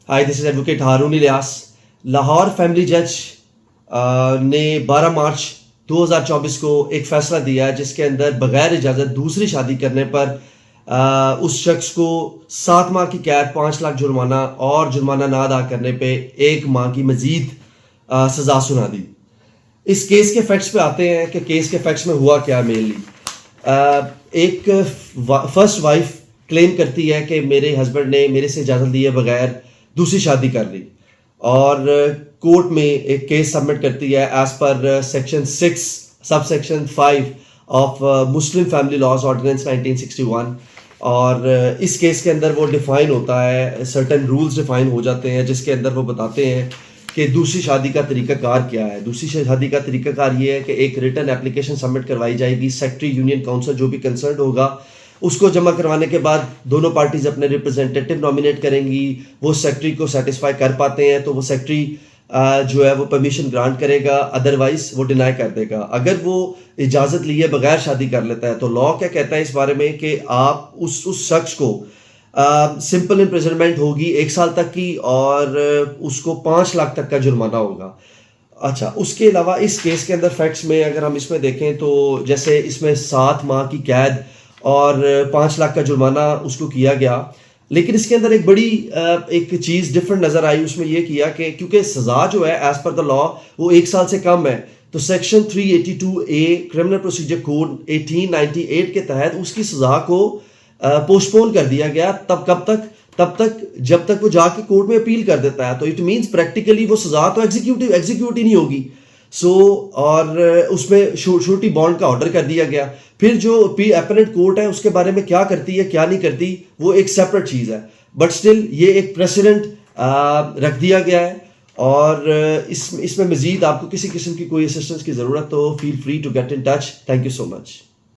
Hi, this is Advocate Harun Ilyas. Lahore family जज ने 12 मार्च 2024 को एक फैसला दिया जिसके अंदर बगैर इजाज़त दूसरी शादी करने पर उस शख्स को 7 माह की कैद, 5 लाख जुर्माना और जुर्माना ना अदा करने पे 1 माह की मज़ीद सज़ा सुना दी. इस केस के फैक्ट्स पे आते हैं कि केस के फैक्ट्स में हुआ क्या. मेनली एक फर्स्ट वाइफ क्लेम करती है कि मेरे हस्बैंड ने मेरे से इजाज़त लिए बगैर दूसरी शादी कर ली और कोर्ट में एक केस सबमिट करती है as per section 6 sub section 5 of Muslim family laws ordinance 1961. और इस केस के अंदर वो डिफ़ाइन होता है, सर्टेन रूल्स डिफ़ाइन हो जाते हैं जिसके अंदर वो बताते हैं कि दूसरी शादी का तरीक़ाकार क्या है. दूसरी शादी का तरीक़ाकार ये है कि एक रिटन एप्लीकेशन सबमिट करवाई जाएगी. सेक्रेटरी यूनियन काउंसिल जो भी कंसर्न होगा उसको जमा करवाने के बाद दोनों पार्टीज अपने रिप्रेजेंटेटिव नॉमिनेट करेंगी. वो सेक्रेटरी को सेटिस्फाई कर पाते हैं तो वो सेक्रेटरी जो है वो परमिशन ग्रांट करेगा, अदरवाइज वो डिनाई कर देगा. अगर वो इजाज़त लिए बगैर शादी कर लेता है तो लॉ क्या कहता है इस बारे में कि आप उस शख्स को सिंपल इम्प्रिजनमेंट होगी 1 साल तक की और उसको 5 लाख तक का जुर्माना होगा. अच्छा, उसके अलावा इस केस के अंदर फैक्ट्स में अगर हम इसमें देखें तो जैसे इसमें 7 माह की कैद और 5 लाख का जुर्माना उसको किया गया. लेकिन इसके अंदर एक बड़ी एक चीज़ डिफरेंट नज़र आई. उसमें यह किया कि क्योंकि सज़ा जो है एज़ पर द लॉ वो 1 साल से कम है तो section 382A criminal procedure code 1898 के तहत उसकी सज़ा को पोस्टपोन कर दिया गया. तब तक जब तक वो जाके कोर्ट में अपील कर देता है. तो इट मीन्स प्रैक्टिकली वो सज़ा तो एग्जीक्यूट ही नहीं होगी. और उसमें श्योरिटी बॉन्ड का ऑर्डर कर दिया गया. फिर जो अपीलेट कोर्ट है उसके बारे में क्या करती है क्या नहीं करती वो एक सेपरेट चीज़ है. बट स्टिल ये एक प्रेसिडेंट रख दिया गया है. और इसमें मज़ीद आपको किसी किस्म की कोई असिस्टेंस की ज़रूरत हो, feel free to get in touch. Thank you so much.